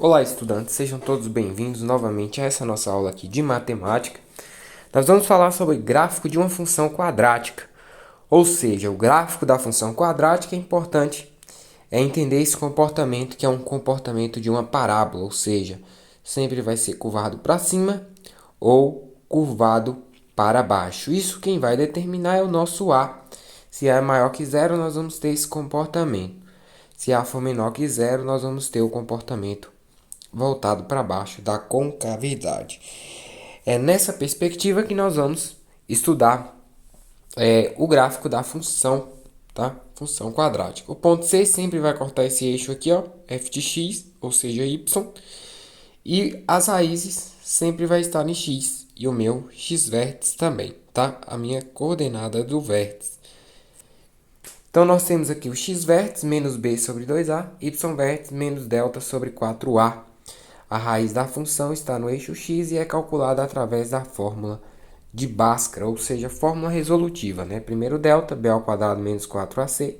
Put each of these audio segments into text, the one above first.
Olá, estudantes, sejam todos bem-vindos novamente a essa nossa aula aqui de matemática. Nós vamos falar sobre gráfico de uma função quadrática, ou seja, o gráfico da função quadrática é importante entender esse comportamento que é um comportamento de uma parábola, ou seja, sempre vai ser curvado para cima ou curvado para baixo. Isso quem vai determinar é o nosso A. Se A é maior que zero, nós vamos ter esse comportamento. Se A for menor que zero, nós vamos ter o comportamento voltado para baixo da concavidade. É nessa perspectiva que nós vamos estudar o gráfico da função, tá? Função quadrática. O ponto C sempre vai cortar esse eixo aqui, ó, f de x, ou seja, y, e as raízes sempre vai estar em x, e o meu x vértice também, tá? A minha coordenada do vértice. Então, nós temos aqui o x vértice menos b sobre 2a, y vértice menos delta sobre 4a. A raiz da função está no eixo x e é calculada através da fórmula de Bhaskara, ou seja, fórmula resolutiva, né? Primeiro delta, b ao quadrado menos 4ac,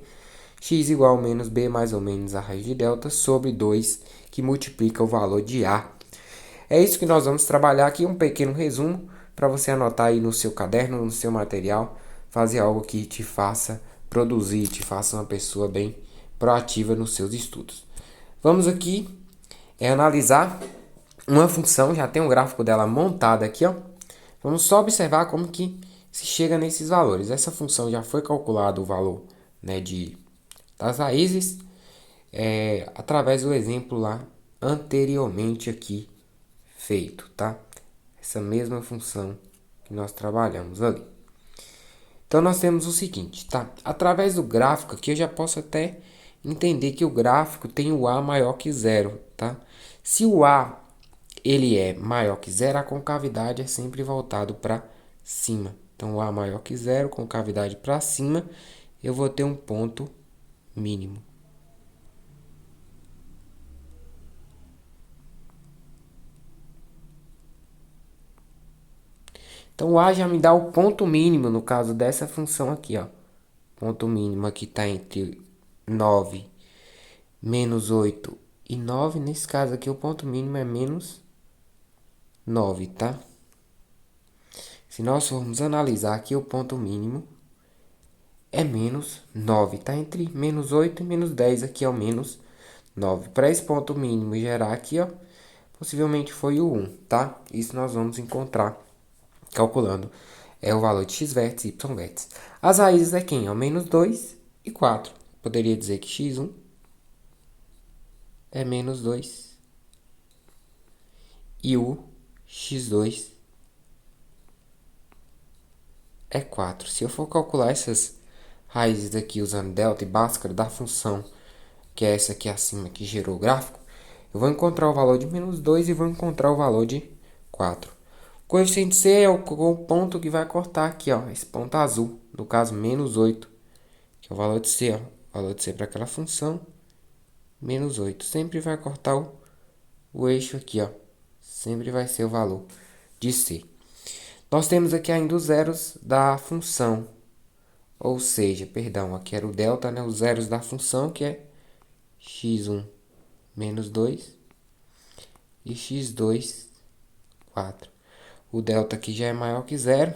x igual a menos b mais ou menos a raiz de delta sobre 2, que multiplica o valor de a. É isso que nós vamos trabalhar aqui, um pequeno resumo, para você anotar aí no seu caderno, no seu material, fazer algo que te faça produzir, te faça uma pessoa bem proativa nos seus estudos. Vamos aqui analisar uma função, já tem um gráfico dela montado aqui, ó. Vamos só observar como que se chega nesses valores. Essa função já foi calculado o valor, né, das raízes através do exemplo lá anteriormente aqui feito, tá? Essa mesma função que nós trabalhamos ali. Então nós temos o seguinte, tá? Através do gráfico aqui eu já posso até entender que o gráfico tem o A maior que zero, tá? Se o A ele é maior que zero, a concavidade é sempre voltado para cima. Então o A maior que zero, concavidade para cima, eu vou ter um ponto mínimo. Então o A já me dá o ponto mínimo no caso dessa função aqui, ó. Ponto mínimo aqui está entre 9 menos 8 e 9. Nesse caso aqui, o ponto mínimo é menos 9, tá? Se nós formos analisar aqui, o ponto mínimo é menos 9. Tá entre menos 8 e menos 10. Aqui é o menos 9. Para esse ponto mínimo gerar aqui, ó, possivelmente foi o 1, tá? Isso nós vamos encontrar calculando o valor de x vértice e y vértice. As raízes é quem? É menos 2 e 4. Poderia dizer que x1 é menos 2 e o x2 é 4. Se eu for calcular essas raízes aqui usando delta e Bhaskara da função, que é essa aqui acima que gerou o gráfico, eu vou encontrar o valor de menos 2 e vou encontrar o valor de 4. O coeficiente C é o ponto que vai cortar aqui, ó, esse ponto azul, no caso menos 8, que é o valor de C, ó, o valor de C para aquela função, menos 8. Sempre vai cortar o eixo aqui, ó, sempre vai ser o valor de C. Nós temos aqui ainda os zeros da função, ou seja, perdão, aqui era o delta, né, os zeros da função, que é x1 menos 2 e x2, 4. O delta aqui já é maior que zero.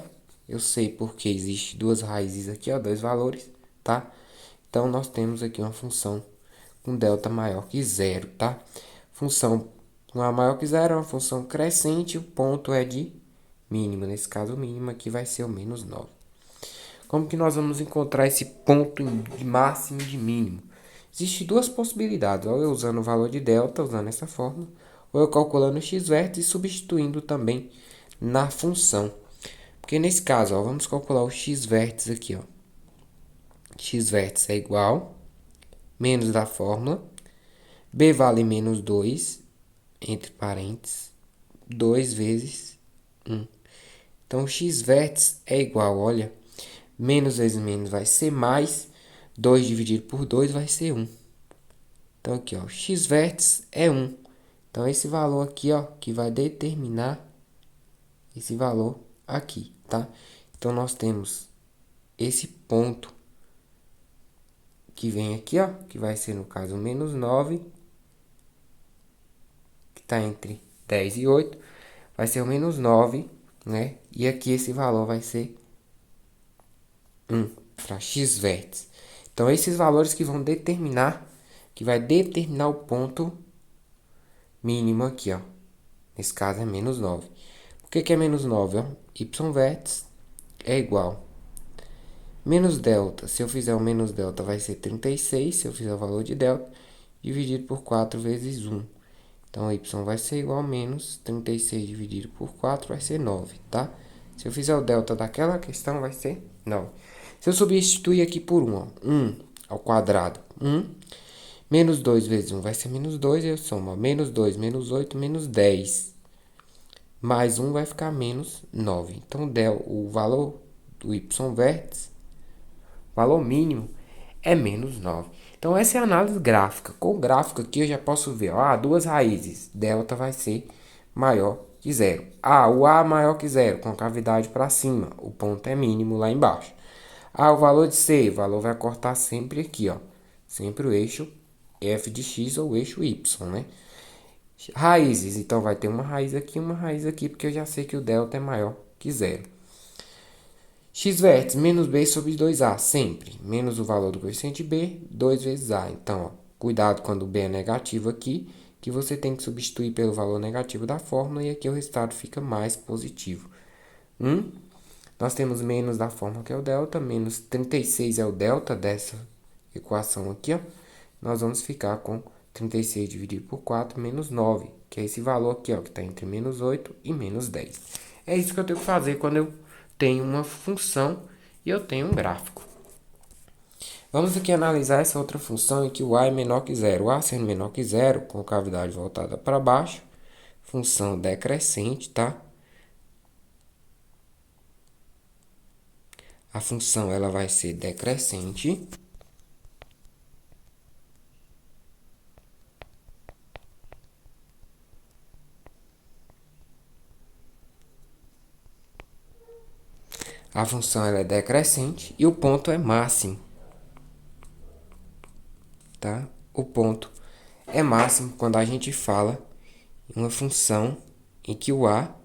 Eu sei porque existe duas raízes aqui, ó, dois valores, tá? Então, nós temos aqui uma função com delta maior que zero, tá? Função com A maior que zero é uma função crescente, o ponto é de mínimo. Nesse caso, o mínimo aqui vai ser o menos 9. Como que nós vamos encontrar esse ponto de máximo e de mínimo? Existem duas possibilidades, ou eu usando o valor de delta, usando essa fórmula, ou eu calculando o x vértice e substituindo também na função. Porque nesse caso, ó, vamos calcular o x vértice aqui, ó. X vértice é igual, menos da fórmula, b vale menos 2, entre parênteses, 2 vezes 1. Então, o x vértice é igual, olha, menos vezes menos vai ser mais, 2 dividido por 2 vai ser 1. Então, aqui, ó, x vértice é 1. Então, esse valor aqui, ó, que vai determinar esse valor aqui, tá? Então, nós temos esse ponto que vem aqui, ó, que vai ser, no caso, menos 9 está entre 10 e 8, vai ser o menos 9, né? E aqui esse valor vai ser 1 para x vértices. Então, esses valores que vão determinar, que vai determinar o ponto mínimo aqui, ó. Nesse caso é menos 9. Por que é menos 9? Ó? Y vértice é igual. Menos delta, se eu fizer o menos delta vai ser 36, se eu fizer o valor de delta, dividido por 4 vezes 1. Então, y vai ser igual a menos 36 dividido por 4 vai ser 9, tá? Se eu fizer o delta daquela questão, vai ser 9. Se eu substituir aqui por 1, ó, 1 ao quadrado, 1. Menos 2 vezes 1 vai ser menos 2, e eu somo, ó, menos 2, menos 8, menos 10. Mais 1 vai ficar menos 9. Então, o valor do y vértice, valor mínimo, é menos 9. Então, essa é a análise gráfica. Com o gráfico aqui, eu já posso ver, ó, duas raízes. Delta vai ser maior que zero. O A maior que zero, com a cavidade para cima. O ponto é mínimo lá embaixo. O valor de C, o valor vai cortar sempre aqui, ó. Sempre o eixo f de x ou o eixo y, né? Raízes, então vai ter uma raiz aqui, porque eu já sei que o delta é maior que zero. X vértice menos b sobre 2a, sempre. Menos o valor do coeficiente b, 2 vezes a. Então, ó, cuidado quando o b é negativo aqui, que você tem que substituir pelo valor negativo da fórmula, e aqui o resultado fica mais positivo. Nós temos menos da fórmula, que é o delta, menos 36 é o delta dessa equação aqui, ó. Nós vamos ficar com 36 dividido por 4, menos 9, que é esse valor aqui, ó, que está entre menos 8 e menos 10. É isso que eu tenho que fazer quando eu tenho uma função e eu tenho um gráfico. Vamos aqui analisar essa outra função em que o a é menor que zero. O a sendo menor que zero, com a cavidade voltada para baixo, função decrescente, tá? A função ela vai ser decrescente. A função ela é decrescente e o ponto é máximo, tá? O ponto é máximo quando a gente fala em uma função em que o a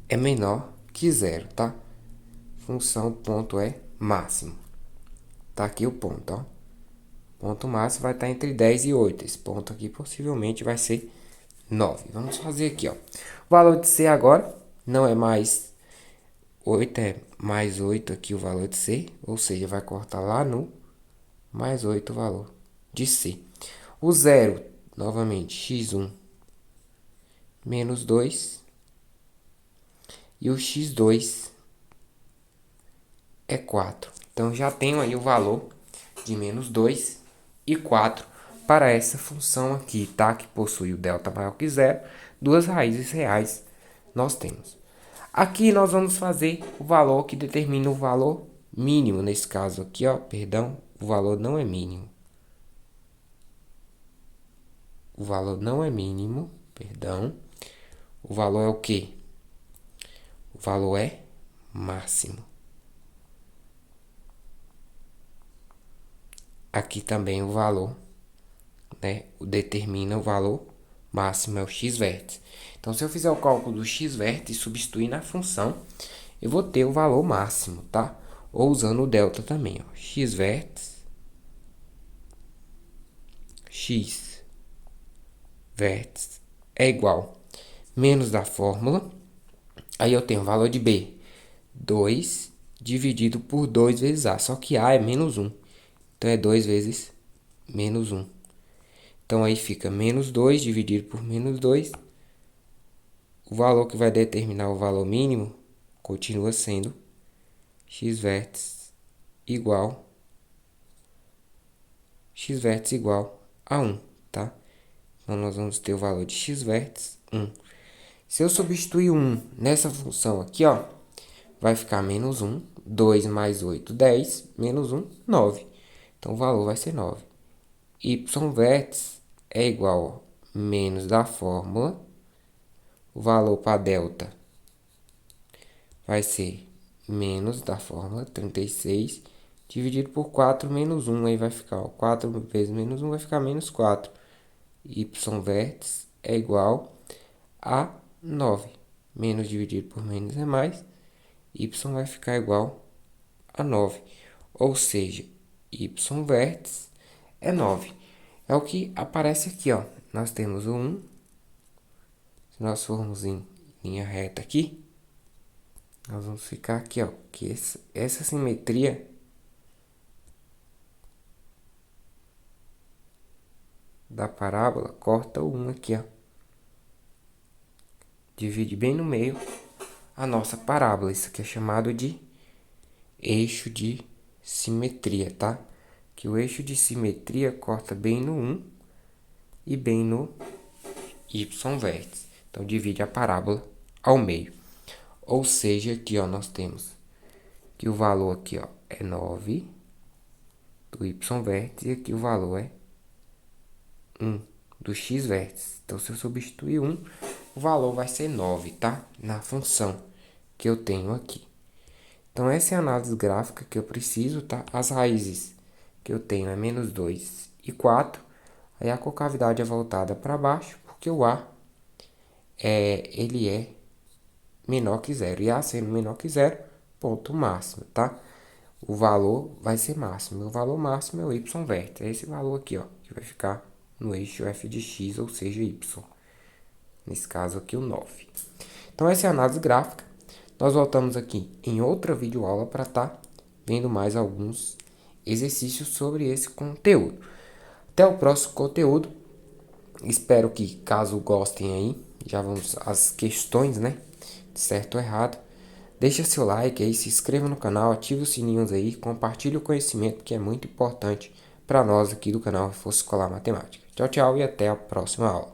é menor que zero, tá? Função ponto é máximo. Tá aqui o ponto, ó. Ponto máximo vai estar entre 10 e 8. Esse ponto aqui possivelmente vai ser 9. Vamos fazer aqui, ó. O valor de C agora não é mais 8, é mais 8 aqui o valor de C. Ou seja, vai cortar lá no mais 8 o valor de C. O zero, novamente, x1 menos 2. E o x2 é 4. Então, já tenho aí o valor de menos 2 e 4 para essa função aqui, tá? Que possui o delta maior que zero. Duas raízes reais nós temos. Aqui nós vamos fazer o valor que determina o valor mínimo. Nesse caso aqui, ó, perdão, o valor não é mínimo. O valor não é mínimo, perdão. O valor é o quê? O valor é máximo. Aqui também o valor, né, determina o valor máximo, é o x vértice. Então, se eu fizer o cálculo do x vértice e substituir na função, eu vou ter o valor máximo, tá? Ou usando o delta também, ó. X vértice, x vértice é igual menos da fórmula. Aí eu tenho o valor de b, 2 dividido por 2 vezes a. Só que a é menos 1. Então, é 2 vezes menos 1. Então, aí fica menos 2 dividido por menos 2. O valor que vai determinar o valor mínimo continua sendo x vértice igual a 1, tá? Então, nós vamos ter o valor de x vértice 1. Se eu substituir 1 nessa função aqui, ó, vai ficar menos 1. 2 mais 8, 10. Menos 1, 9. Então, o valor vai ser 9. Y vértice é igual a menos da fórmula. O valor para delta vai ser menos da fórmula, 36, dividido por 4 menos 1. Aí vai ficar, ó, 4 vezes menos 1 vai ficar menos 4. y vértice é igual a 9. Menos dividido por menos é mais. Y vai ficar igual a 9. Ou seja, y vértice é 9. É o que aparece aqui, ó. Nós temos o 1. Se nós formos em linha reta aqui, nós vamos ficar aqui, ó. Que essa simetria da parábola corta o 1 aqui, ó. Divide bem no meio a nossa parábola. Isso aqui é chamado de eixo de simetria, tá? Que o eixo de simetria corta bem no 1 e bem no y vértice. Então, divide a parábola ao meio. Ou seja, aqui, ó, nós temos que o valor aqui, ó, é 9 do y vértice e aqui o valor é 1 do x vértice. Então, se eu substituir 1, o valor vai ser 9, tá? Na função que eu tenho aqui. Então, essa é a análise gráfica que eu preciso, tá? As raízes que eu tenho é menos 2 e 4. Aí a concavidade é voltada para baixo, porque o A ele é menor que zero. E A sendo menor que zero, ponto máximo, tá? O valor vai ser máximo. O valor máximo é o y vértice. É esse valor aqui, ó, que vai ficar no eixo f de x, ou seja, y. Nesse caso aqui, o 9. Então, essa é a análise gráfica. Nós voltamos aqui em outra videoaula para estar vendo mais alguns exercícios sobre esse conteúdo. Até o próximo conteúdo. Espero que, caso gostem aí, já vamos às questões, né? Certo ou errado. Deixa seu like aí, se inscreva no canal, ative os sininhos aí, compartilhe o conhecimento que é muito importante para nós aqui do canal Reforço Escolar Matemática. Tchau, tchau e até a próxima aula.